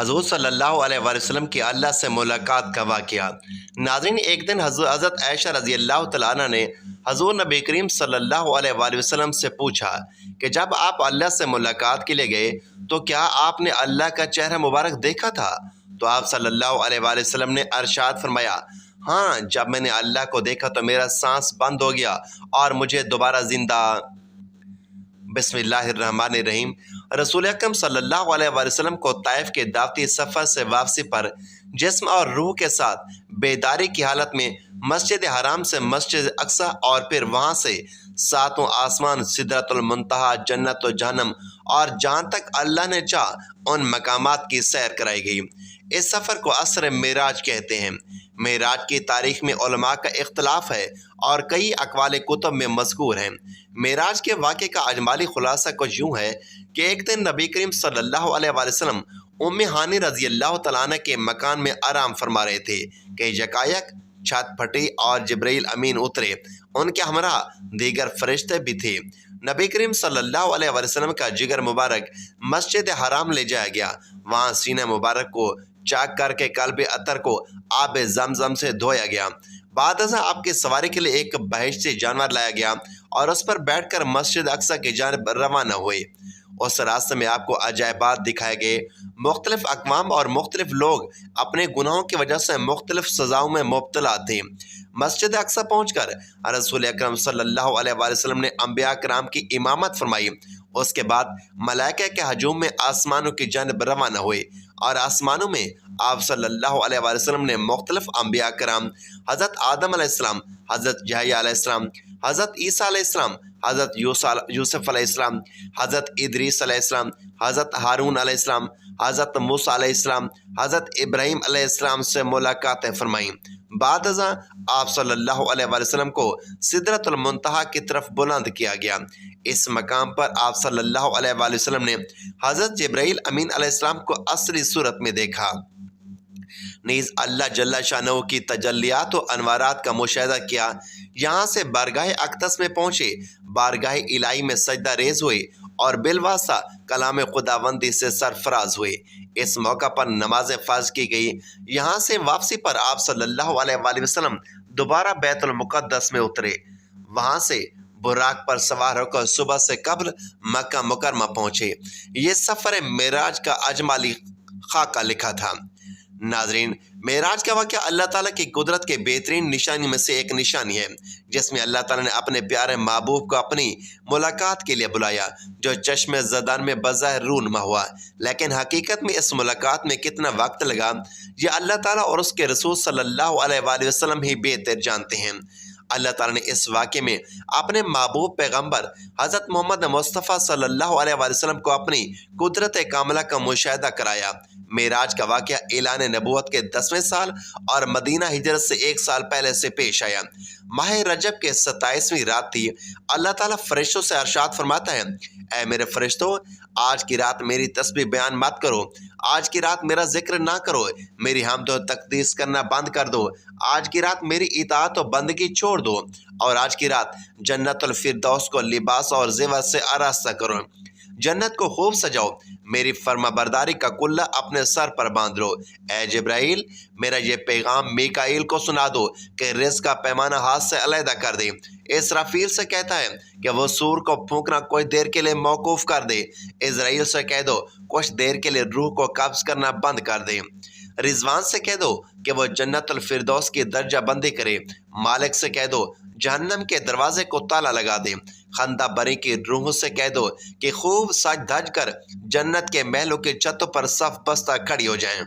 حضور صلی اللہ علیہ وآلہ وسلم کی اللہ سے ملاقات کا واقعہ۔ ناظرین، ایک دن حضرت عائشہ رضی اللہ تعالیٰ عنہ نے حضور نبی کریم صلی اللہ علیہ وآلہ وسلم سے پوچھا کہ جب آپ اللہ سے ملاقات کے لیے گئے تو کیا آپ نے اللہ کا چہرہ مبارک دیکھا تھا؟ تو آپ صلی اللہ علیہ وآلہ وسلم نے ارشاد فرمایا، ہاں، جب میں نے اللہ کو دیکھا تو میرا سانس بند ہو گیا اور مجھے دوبارہ زندہ۔ بسم اللہ الرحمن الرحیم۔ رسول اکرم صلی اللہ علیہ وآلہ وسلم کو طائف کے دعوتی سفر سے واپسی پر جسم اور روح کے ساتھ بیداری کی حالت میں مسجد حرام سے مسجد اقصی اور پھر وہاں سے ساتوں آسمان، سدرۃ المنتہا، جنت و جہنم اور جہاں تک اللہ نے چاہ ان مقامات کی سیر کرائی گئی۔ اس سفر کو عصر معراج کہتے ہیں۔ معراج کی تاریخ میں علماء کا اختلاف ہے اور کئی اقوال کتب میں مذکور ہیں۔ معراج کے واقعے کا اجمالی خلاصہ کچھ یوں ہے کہ ایک دن نبی کریم صلی اللہ علیہ وآلہ وسلم ام ہانی رضی اللہ تعالیٰ عنہ کے مکان میں آرام فرما رہے تھے کہ یکایک چھت پھٹی اور جبرائیل امین اترے۔ ان کے ہمراہ دیگر فرشتے بھی تھے۔ نبی کریم صلی اللہ علیہ وآلہ وسلم کا جگر مبارک مسجد حرام لے جایا گیا۔ وہاں سینہ مبارک کو چاک کر کے قلب اطہر کو آب زمزم سے دھویا گیا۔ بعد ازاں آپ کی سواری کے لیے ایک بہشتی جانور لایا گیا اور اس پر بیٹھ کر مسجد اقصی کی جانب روانہ ہوئے۔ اس راستے میں آپ کو عجائبات دکھائے گئے۔ مختلف اقوام اور مختلف لوگ اپنے گناہوں کی وجہ سے مختلف سزاؤں میں مبتلا تھے۔ مسجد اقصی پہنچ کر رسول اکرم صلی اللہ علیہ وآلہ وسلم نے انبیاء کرام کی امامت فرمائی۔ اس کے بعد ملائکہ کے ہجوم میں آسمانوں کی جانب روانہ ہوئے اور آسمانوں میں آپ صلی اللہ علیہ وآلہ وسلم نے مختلف انبیاء کرام، حضرت آدم علیہ السلام، حضرت یحییٰ علیہ السلام، حضرت عیسیٰ علیہ السلام، حضرت یوسف علیہ السلام، حضرت ادریس علیہ السلام، حضرت ہارون علیہ السلام، حضرت موسیٰ علیہ السلام، حضرت ابراہیم علیہ السلام سے ملاقاتیں فرمائیں۔ بعد ازاں آپ صلی اللہ علیہ وآلہ وسلم کو سدرۃ المنتہا کی طرف بلند کیا گیا۔ اس مقام پر آپ صلی اللہ علیہ وآلہ وسلم نے حضرت جبرائیل امین علیہ السلام کو اصلی صورت میں دیکھا۔ نیز اللہ جل شانہ کی تجلیات و انوارات کا مشاہدہ کیا۔ یہاں سے بارگاہ اقدس میں پہنچے، بارگاہ الہی میں سجدہ ریز ہوئے اور بالواسطہ کلام خداوندی سے سرفراز ہوئے۔ اس موقع پر نماز فرض کی گئی۔ یہاں سے واپسی پر آپ صلی اللہ علیہ وآلہ وسلم دوبارہ بیت المقدس میں اترے۔ وہاں سے براق پر سوار ہو کر صبح سے قبل مکہ مکرمہ پہنچے۔ یہ سفر معراج کا اجمالی خاکہ لکھا تھا۔ ناظرین، معراج کا واقعہ اللہ تعالیٰ کی قدرت کے بہترین نشانی میں سے ایک نشانی ہے، جس میں اللہ تعالیٰ نے اپنے پیارے محبوب کو اپنی ملاقات کے لیے بلایا، جو چشم زدان میں بظاہر رونما ہوا، لیکن حقیقت میں اس ملاقات میں کتنا وقت لگا، یہ اللہ تعالیٰ اور اس کے رسول صلی اللہ علیہ وآلہ وسلم ہی بہتر جانتے ہیں۔ اللہ تعالیٰ نے اس واقعے میں اپنے محبوب پیغمبر حضرت محمد مصطفیٰ صلی اللہ علیہ وآلہ وسلم کو اپنی قدرت کاملہ کا مشاہدہ کرایا۔ معراج کا واقعہ اعلان نبوت کے 10ویں سال اور مدینہ ہجرت سے 1 سال پہلے سے پیش آیا۔ ماہ رجب کے 27ویں رات تھی۔ اللہ تعالیٰ فرشتوں سے ارشاد فرماتا ہے، اے میرے فرشتوں، آج کی رات میری تسبیح بیان مت کرو، آج کی رات میرا ذکر نہ کرو، میری حمد و تقدیس کرنا بند کر دو، آج کی رات میری اطاعت و بندگی چھوڑ دو، اور آج کی رات جنت الفردوس کو لباس اور زیور سے آراستہ کرو، جنت کو خوب سجاؤ، میری فرما برداری کا کلہ اپنے سر پر باندھ لو۔ اے جبرائیل، میرا یہ پیغام میکائیل کو سنا دو کہ رزق کا پیمانہ ہاتھ سے علیحدہ کر دے۔ اسرافیل سے کہتا ہے کہ وہ سور کو پھونکنا کچھ دیر کے لیے موقوف کر دے۔ عزرائیل سے کہہ دو کچھ دیر کے لیے روح کو قبض کرنا بند کر دے۔ رضوان سے کہہ دو کہ وہ جنت الفردوس کی درجہ بندی کرے۔ مالک سے کہہ دو جہنم کے دروازے کو تالا لگا دے۔ خندہ بری کی روحوں سے کہہ دو کہ خوب سج دھج کر جنت کے محلوں کی چھتوں پر صف بستہ کھڑی ہو جائیں،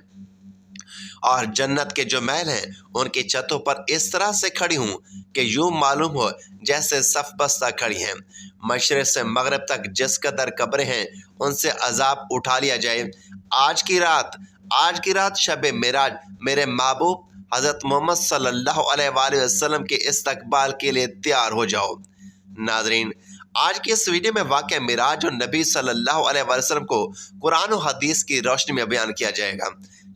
اور جنت کے جو محل ہیں ان کی چھتوں پر اس طرح سے کھڑی ہوں کہ یوں معلوم ہو جیسے صف بستہ کھڑی ہیں۔ مشرق سے مغرب تک جس قدر قبریں ہیں ان سے عذاب اٹھا لیا جائے۔ آج کی رات شب معراج میرے محبوب حضرت محمد صلی اللہ علیہ وآلہ وسلم کے استقبال کے لیے تیار ہو جاؤ۔ ناظرین، آج کی اس ویڈیو میں واقع معراج اور نبی صلی اللہ علیہ وآلہ وسلم کو قرآن و حدیث کی روشنی میں بیان کیا جائے گا۔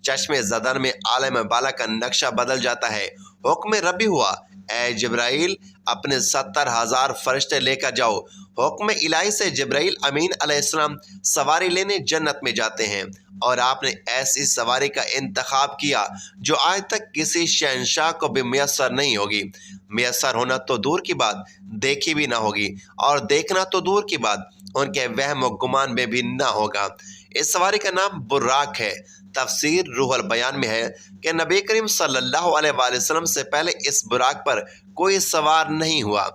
چشم زدن میں عالم بالا کا نقشہ بدل جاتا ہے، حکم ربی ہوا، اے جبرائیل اپنے 70,000 فرشتے لے کر جاؤ۔ حکم الہی سے جبرائیل امین علیہ السلام سواری لینے جنت میں جاتے ہیں، اور آپ نے ایسی سواری کا انتخاب کیا جو آج تک کسی شہنشاہ کو بھی میسر نہیں ہوگی۔ میسر ہونا تو دور کی بات، دیکھی بھی نہ ہوگی، اور دیکھنا تو دور کی بات ان کے وہم و گمان میں بھی نہ ہوگا۔ اس سواری کا نام براق ہے۔ تفسیر روح البیان میں ہے کہ نبی کریم صلی اللہ علیہ وآلہ وسلم سے پہلے اس براق پر کوئی سوار نہیں ہوا۔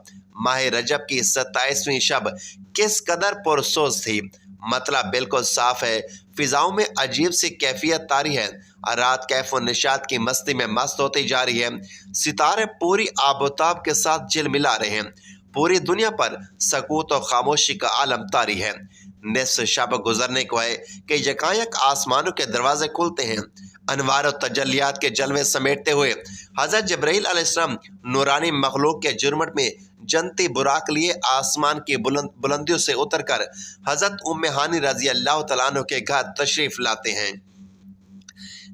ماہ رجب کی 27ویں شب کس قدر پرسوز تھی، مطلب بالکل صاف ہے۔ فضاؤں میں عجیب سی کیفیت طاری ہے، رات کیف و نشاط کی مستی میں مست ہوتی جا رہی ہے۔ ستارے پوری آب و تاب کے ساتھ جل ملا رہے ہیں۔ پوری دنیا پر سکوت و خاموشی کا عالم طاری ہے۔ نصف شب گزرنے کو ہے کہ یکایک آسمانوں کے دروازے کھلتے ہیں۔ انوار و تجلیات کے جلوے سمیٹتے ہوئے حضرت جبرائیل علیہ السلام نورانی مخلوق کے جرمٹ میں جنتی براق لیے آسمان کی بلندیوں سے اتر کر حضرت ام ہانی رضی اللہ تعالیٰ عنہ کے گھر تشریف لاتے ہیں،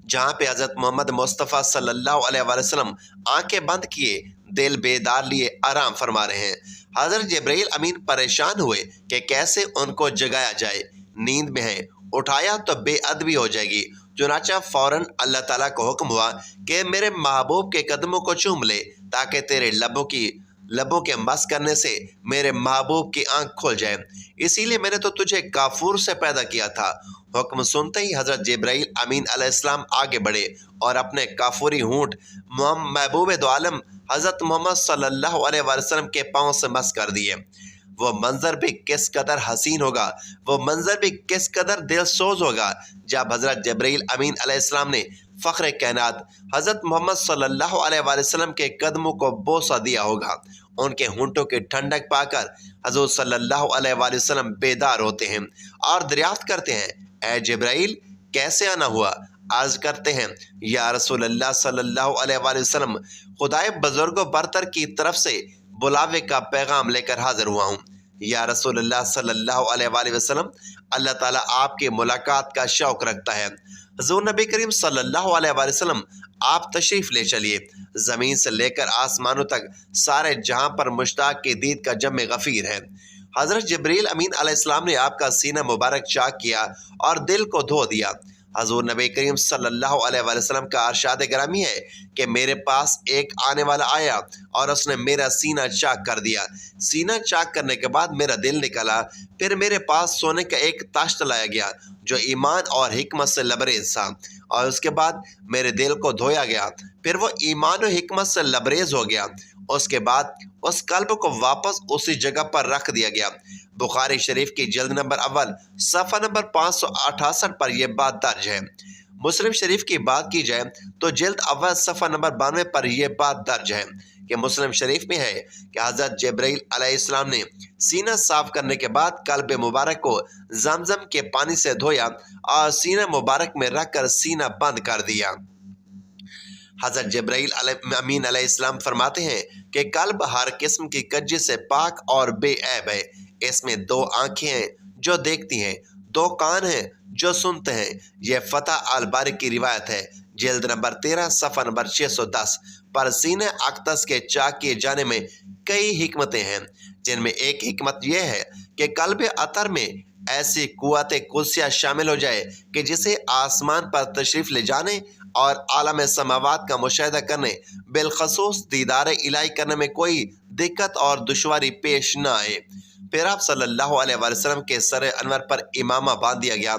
جہاں پہ حضرت محمد مصطفیٰ صلی اللہ علیہ وآلہ وسلم آنکھیں بند کیے دل بیدار لیے آرام فرما رہے ہیں۔ حضرت جبرائیل امین پریشان ہوئے کہ کیسے ان کو جگایا جائے، نیند میں ہیں، اٹھایا تو بے ادبی ہو جائے گی۔ چنانچہ فوراً اللہ تعالیٰ کو حکم ہوا کہ میرے محبوب کے قدموں کو چوم لے تاکہ تیرے لبوں کے مس کرنے سے میرے محبوب کی آنکھ کھل جائے، اسی لیے میں نے تو تجھے کافور سے پیدا کیا تھا۔ حکم سنتے ہی حضرت جبرائیل امین علیہ السلام آگے بڑھے اور اپنے کافوری ہونٹ محبوب دو عالم حضرت محمد صلی اللہ علیہ وآلہ وسلم کے پاؤں سے مس کر دیے۔ وہ منظر بھی کس قدر حسین ہوگا، وہ منظر بھی کس قدر دل سوز ہوگا جب حضرت جبرائیل امین علیہ السلام نے فخر کائنات حضرت محمد صلی اللہ علیہ وآلہ وسلم کے قدموں کو بوسہ دیا ہوگا۔ ان کے ہونٹوں کی ٹھنڈک پا کر حضور صلی اللہ علیہ وآلہ وسلم بیدار ہوتے ہیں اور دریافت کرتے ہیں، اے جبرائیل کیسے آنا ہوا؟ عرض کرتے ہیں، یا رسول اللہ صلی اللہ علیہ وآلہ وسلم، خدائے بزرگ و برتر کی طرف سے بلاوے کا پیغام لے کر حاضر ہوا ہوں۔ یا رسول اللہ صلی اللہ علیہ وآلہ وسلم، اللہ تعالیٰ آپ کی ملاقات کا شوق رکھتا ہے۔ حضور نبی کریم صلی اللہ علیہ وآلہ وسلم آپ تشریف لے چلیے۔ زمین سے لے کر آسمانوں تک سارے جہاں پر مشتاق کی دید کا جم غفیر ہے۔ حضرت جبرائیل امین علیہ السلام نے آپ کا سینہ مبارک چاک کیا اور دل کو دھو دیا۔ حضور نبی کریم صلی اللہ علیہ وآلہ وسلم کا ارشاد گرامی ہے کہ میرے پاس ایک آنے والا آیا اور اس نے میرا سینہ چاک کر دیا۔ سینہ چاک کرنے کے بعد میرا دل نکلا، پھر میرے پاس سونے کا ایک تاشت لایا گیا جو ایمان اور حکمت سے لبریز تھا، اور اس کے بعد میرے دل کو دھویا گیا، پھر وہ ایمان و حکمت سے لبریز ہو گیا۔ اس کے بعد اس قلب کو واپس اسی جگہ پر رکھ دیا گیا۔ بخاری شریف کی جلد نمبر اول صفحہ نمبر 568 پر یہ بات درج ہے۔ مسلم شریف کی بات کی جائے تو جلد اول صفحہ نمبر 92 پر یہ بات درج ہے کہ مسلم شریف میں ہے کہ حضرت جبرائیل علیہ السلام نے سینہ صاف کرنے کے بعد قلب مبارک کو زمزم کے پانی سے دھویا اور سینہ مبارک میں رکھ کر سینہ بند کر دیا۔ حضرت جبرائیل امین علیہ السلام فرماتے ہیں کہ قلب ہر قسم کی کجی سے پاک اور بے عیب ہے۔ اس میں 2 آنکھیں ہیں جو دیکھتی ہیں، 2 کان ہیں جو سنتے ہیں۔ یہ فتح الباری کی روایت ہے، جلد نمبر 13 صفحہ نمبر 610 پر۔ سینہ اقدس کے چاک کیے جانے میں کئی حکمتیں ہیں، جن میں ایک حکمت یہ ہے کہ قلب اطہر میں ایسی قوت قدسیہ شامل ہو جائے کہ جسے آسمان پر تشریف لے جانے اور عالم سماوات کا مشاہدہ کرنے، بالخصوص دیدار الہی کرنے میں کوئی دقت اور دشواری پیش نہ آئے۔ پھر آپ صلی اللہ علیہ وآلہ وسلم کے سر انور پر امامہ باندھ دیا گیا۔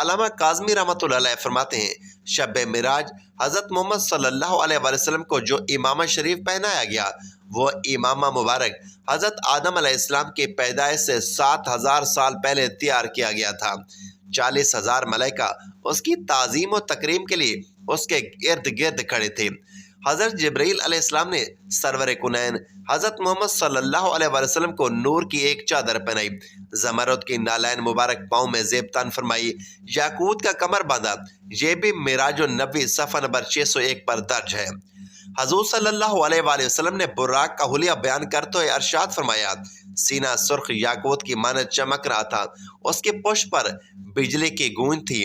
علامہ کاظمی رحمۃ اللہ علیہ فرماتے ہیں، شب معراج حضرت محمد صلی اللہ علیہ وآلہ وسلم کو جو امامہ شریف پہنایا گیا، وہ امامہ مبارک حضرت آدم علیہ السلام کی پیدائش سے 7000 سال پہلے تیار کیا گیا تھا۔ 40,000 ملائکہ اس کی تعظیم و تکریم کے لیے اس کے ارد گرد کھڑے تھے۔ حضرت جبرائیل علیہ السلام نے سرور کونین حضرت محمد صلی اللہ علیہ وآلہ وسلم کو نور کی ایک چادر پہنائی، زمرد کی نالین مبارک پاؤں میں زیب تن فرمائی، یاقوت کا کمر باندھا۔ یہ بھی معراج النبی صفحہ نمبر 601 پر درج ہے۔ حضور صلی اللہ علیہ وآلہ وسلم نے براق کا حلیہ بیان کرتے ہوئے ارشاد فرمایا، سینہ سرخ یاقوت کی مانند چمک رہا تھا، اس کے پشت پر بجلی کی گونج تھی،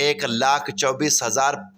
1,24,000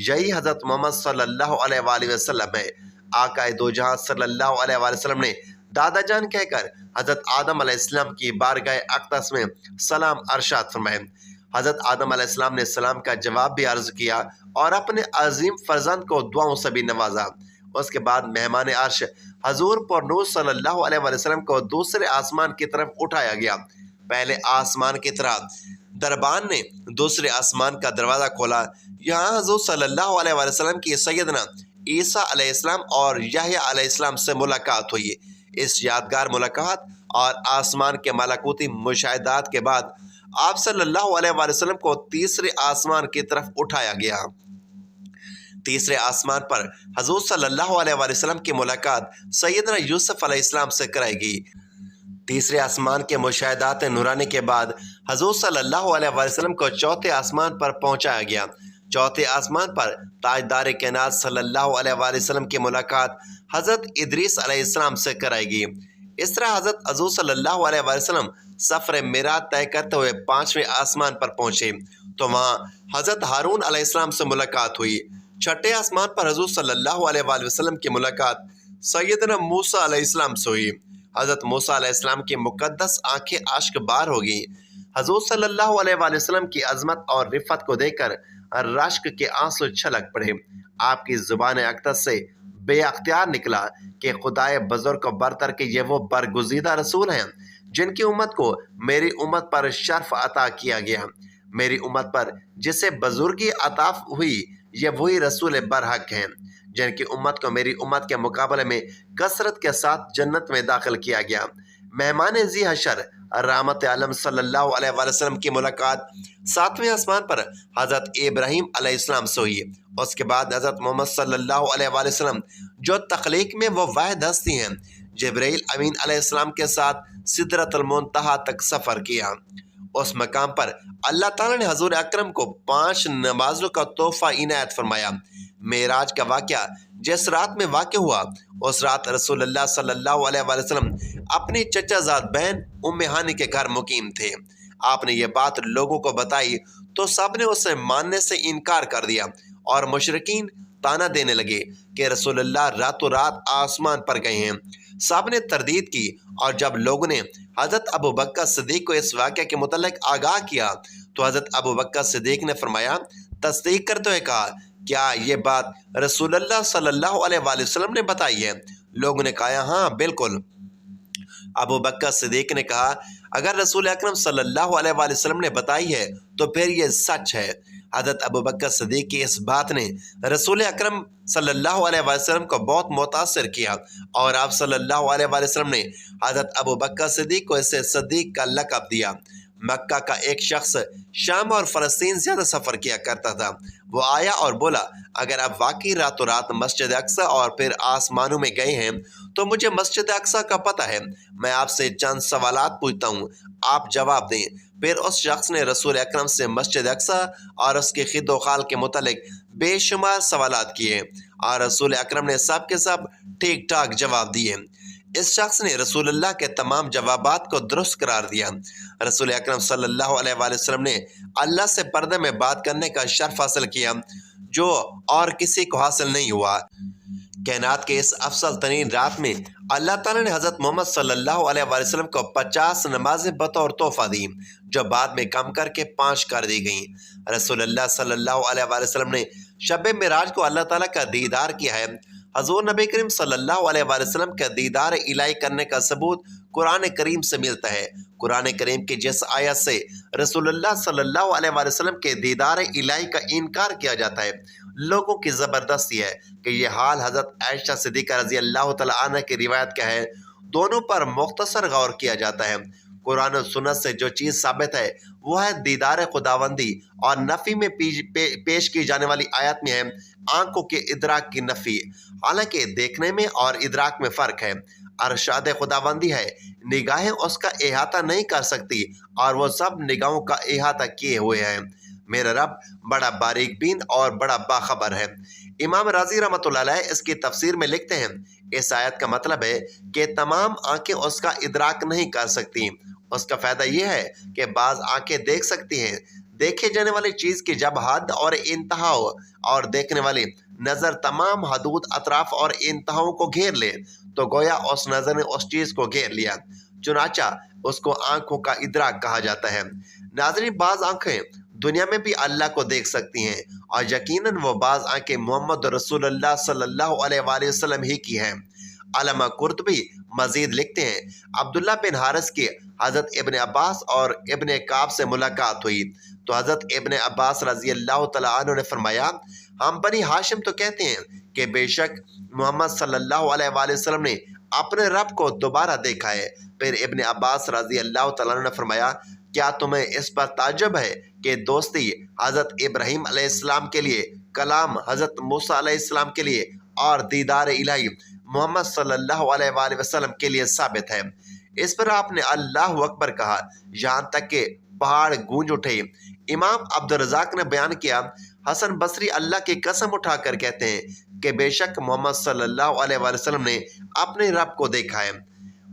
یہی حضرت محمد صلی اللہ علیہ وآلہ وسلم ہے۔ آقا دو جہاں صلی اللہ علیہ وآلہ وسلم نے دادا جان کہہ کر حضرت آدم علیہ السلام کی بارگاہ اقدس میں سلام ارشاد فرمائے۔ حضرت آدم علیہ السلام نے سلام کا جواب بھی عرض کیا اور اپنے عظیم فرزند کو دعاؤں سے بھی نوازا۔ اس کے بعد مہمان عرش حضور پر نور صلی اللہ علیہ وآلہ وسلم کو دوسرے آسمان کی طرف اٹھایا گیا۔ پہلے آسمان کی طرح دربان نے دوسرے آسمان کا دروازہ کھولا۔ یہاں حضور صلی اللہ علیہ وآلہ وسلم کی سیدنا عیسیٰ علیہ السلام اور یحییٰ علیہ السلام سے ملاقات ہوئی۔ اس یادگار ملاقات اور آسمان کے ملکوتی مشاہدات کے بعد آپ صلی اللہ علیہ وآلہ وسلم کو تیسرے آسمان کی طرف اٹھایا گیا۔ تیسرے آسمان پر حضور صلی اللہ علیہ وآلہ وسلم کی ملاقات سیدنا یوسف علیہ السلام سے کرائی گئی۔ تیسرے آسمان کے مشاہدات نورانی کے بعد حضور صلی اللہ علیہ وآلہ وسلم کو چوتھے آسمان پر پہنچایا گیا۔ چوتھے آسمان پر تاجدار کائنات صلی اللہ علیہ وآلہ وسلم کی ملاقات حضرت ادریس علیہ السلام سے کرائی گئی۔ اس طرح حضرت حضور صلی اللہ علیہ وآلہ وسلم سفر معراج طے کرتے ہوئے پانچویں آسمان پر پہنچے تو وہاں حضرت ہارون علیہ السلام سے ملاقات ہوئی۔ چھٹے آسمان پر حضور صلی اللہ علیہ وآلہ وسلم کی ملاقات سیدنا موسیٰ علیہ السلام سے ہوئی۔ حضرت موسیٰ علیہ السلام کی مقدس آنکھیں اشک بار ہو گئیں۔ حضور صلی اللہ علیہ وآلہ وسلم کی عظمت اور رفعت کو دیکھ کر رشک کے آنسو چھلک پڑے۔ آپ کی زبان اقدس سے بے اختیار نکلا کہ خدائے بزرگ کو برتر کے یہ وہ برگزیدہ رسول ہیں جن کی امت کو میری امت پر شرف عطا کیا گیا۔ میری امت پر جسے بزرگی عطا ہوئی یہ وہی رسول برحق ہیں جن کی امت کو میری امت کے مقابلے میں کثرت کے ساتھ جنت میں داخل کیا گیا۔ مہمان ذی حشر رحمت عالم صلی اللہ علیہ وآلہ وسلم کی ملاقات ساتویں آسمان پر حضرت ابراہیم علیہ السلام سے ہوئی۔ اس کے بعد حضرت محمد صلی اللہ علیہ وآلہ وسلم جو تخلیق میں وہ واحد ہستی ہیں جبرائیل امین علیہ السلام کے ساتھ سدرۃ المنتہا تک سفر کیا۔ اس مقام پر اللہ تعالیٰ نے حضور اکرم کو 5 نمازوں کا تحفہ عنایت فرمایا۔ معراج کا واقعہ جس رات میں واقع ہوا اس رات رسول اللہ صلی اللہ علیہ وآلہ وسلم اپنی چچا زاد بہن ام ہانی کے گھر مقیم تھے۔ آپ نے یہ بات لوگوں کو بتائی تو سب نے اسے ماننے سے انکار کر دیا اور مشرکین تانا دینے لگے کہ رسول اللہ راتوں رات آسمان پر گئے ہیں۔ سب نے تردید کی اور جب لوگوں نے حضرت ابو بکر صدیق کو اس واقعے کے متعلق آگاہ کیا تو حضرت ابو بکر صدیق نے فرمایا، تصدیق کرتے ہوئے کہا، کیا یہ بات رسول اللہ صلی اللہ علیہ وآلہ وسلم نے بتائی ہے؟ لوگوں نے کہا ہاں بالکل۔ ابو بکر صدیق نے کہا، اگر رسول اکرم صلی اللہ علیہ وآلہ وسلم نے بتائی ہے تو پھر یہ سچ ہے۔ حضرت ابو بکر صدیق کی اس بات نے رسول اکرم صلی اللہ علیہ وآلہ وسلم کو بہت متاثر کیا اور آپ صلی اللہ علیہ وآلہ وسلم نے حضرت ابو بکر صدیق کو اسے صدیق کا لقب دیا۔ مکہ کا ایک شخص شام اور فلسطین زیادہ سفر کیا کرتا تھا۔ وہ آیا اور بولا، اگر آپ واقعی راتوں رات مسجد اقصیٰ اور پھر آسمانوں میں گئے ہیں تو مجھے مسجد اقصیٰ کا پتہ ہے، میں آپ سے چند سوالات پوچھتا ہوں، آپ جواب دیں۔ پھر اس شخص نے رسول اکرم سے مسجد اقصیٰ اور اس کے خد و خال کے متعلق بے شمار سوالات کیے اور رسول اکرم نے سب کے سب ٹھیک ٹھاک جواب دیے۔ اس شخص نے رسول اللہ کے تمام جوابات کو درست قرار دیا۔ رسول اکرم صلی اللہ علیہ وآلہ وسلم نے اللہ سے پردے میں بات کرنے کا شرف حاصل کیا جو اور کسی کو حاصل نہیں ہوا۔ کائنات کے اس افضل ترین رات میں اللہ تعالیٰ نے حضرت محمد صلی اللہ علیہ وآلہ وسلم کو 50 نمازیں بطور تحفہ دی جو بعد میں کم کر کے 5 کر دی گئیں۔ رسول اللہ صلی اللہ علیہ وآلہ وسلم نے شب معراج کو اللہ تعالیٰ کا دیدار کیا ہے۔ حضور نبی کریم صلی اللہ علیہ وآلہ وسلم کا دیدار الہی کرنے کا ثبوت قرآن کریم سے ملتا ہے۔ قرآن کریم کی جس آیت سے رسول اللہ صلی اللہ علیہ وآلہ وسلم کے دیدار الہی کا انکار کیا جاتا ہے، لوگوں کی زبردستی ہے کہ یہ حال حضرت عائشہ صدیقہ رضی اللہ تعالیٰ عنہ کی روایت کا ہے۔ دونوں پر مختصر غور کیا جاتا ہے۔ قرآن و سنت سے جو چیز ثابت ہے وہ ہے دیدار خداوندی، اور نفی میں پیش کی جانے والی آیت میں ہے آنکھوں کے ادراک کی نفی، حالانکہ دیکھنے میں اور ادراک میں فرق ہے۔ ارشاد خداوندی ہے، نگاہیں اس کا احاطہ نہیں کر سکتی اور وہ سب نگاہوں کا احاطہ کیے ہوئے ہیں۔ میرا رب بڑا باریک بین اور بڑا باخبر ہے۔ امام رازی رحمۃ اللہ علیہ اس کی تفسیر میں لکھتے ہیں، اس آیت کا مطلب ہے کہ تمام آنکھیں اس کا ادراک نہیں کر سکتی۔ اس کا فائدہ یہ ہے کہ بعض آنکھیں دیکھ سکتی ہیں دیکھے جانے والی چیز کی جب حد اور انتہا ہو اور دیکھنے والی نظر تمام حدود اطراف اور انتہاؤں کو گھیر لے تو گویا اس نظر نے اس چیز کو گھیر لیا، چنانچہ اس کو آنکھوں کا ادراک کہا جاتا ہے۔ ناظرین، بعض آنکھیں دنیا میں بھی اللہ کو دیکھ سکتی ہیں اور یقیناً وہ بعض آنکھیں محمد رسول اللہ صلی اللہ علیہ وآلہ وسلم ہی کی ہیں۔ علامہ قرطبی مزید لکھتے ہیں، عبداللہ بن حارث کی حضرت ابن عباس اور ابن کعب سے ملاقات ہوئی تو حضرت ابن عباس رضی اللہ تعالیٰ عنہ نے فرمایا، ہم بنی ہاشم تو کہتے ہیں کہ بے شک محمد صلی اللہ علیہ وآلہ وسلم نے اپنے رب کو دوبارہ دیکھا ہے۔ پھر ابن عباس رضی اللہ تعالیٰ عنہ نے فرمایا، کیا تمہیں اس پر تعجب ہے کہ دوستی حضرت ابراہیم علیہ السلام کے لیے، کلام حضرت موسیٰ علیہ السلام کے لیے اور دیدار الہی محمد صلی اللہ علیہ وآلہ وسلم کے لیے ثابت ہے؟ اس پر آپ نے اللہ اکبر کہا یہاں تک کہ پہاڑ گونج اٹھے۔ امام عبدالرزاق نے بیان کیا، حسن بصری اللہ کی قسم اٹھا کر کہتے ہیں کہ بے شک محمد صلی اللہ علیہ وآلہ وسلم نے اپنے رب کو دیکھا ہے۔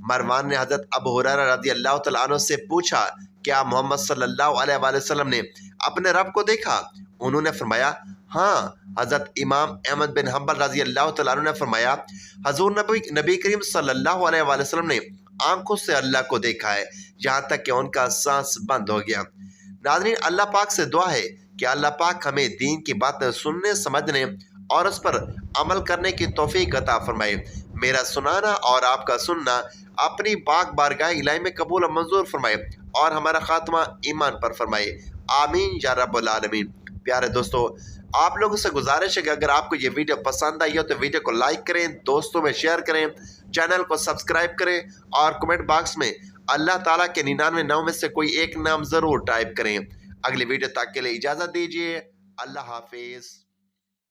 مروان نے حضرت ابو ہریرہ رضی اللہ تعالیٰ عنہ سے پوچھا، کیا محمد صلی اللہ علیہ وآلہ وسلم نے اپنے رب کو دیکھا؟ انہوں نے فرمایا ہاں۔ حضرت امام احمد بن حنبل رضی اللہ تعالیٰ عنہ نے فرمایا، حضور نبی کریم صلی اللہ علیہ وآلہ وسلم نے آنکھوں سے اللہ کو دیکھا ہے یہاں تک کہ ان کا سانس بند ہو گیا۔ ناظرین، اللہ پاک سے دعا ہے کہ اللہ پاک ہمیں دین کی باتیں سننے، سمجھنے اور اس پر عمل کرنے کی توفیق عطا فرمائے۔ میرا سنانا اور آپ کا سننا اپنی پاک بارگاہ الہی میں قبول و منظور فرمائے اور ہمارا خاتمہ ایمان پر فرمائے، آمین یا رب العالمین۔ پیارے دوستو، آپ لوگوں سے گزارش ہے کہ اگر آپ کو یہ ویڈیو پسند آئی ہو تو ویڈیو کو لائک کریں، دوستوں میں شیئر کریں، چینل کو سبسکرائب کریں اور کمنٹ باکس میں اللہ تعالیٰ کے 99 نام میں سے کوئی ایک نام ضرور ٹائپ کریں۔ اگلی ویڈیو تک کے لیے اجازت دیجیے۔ اللہ حافظ۔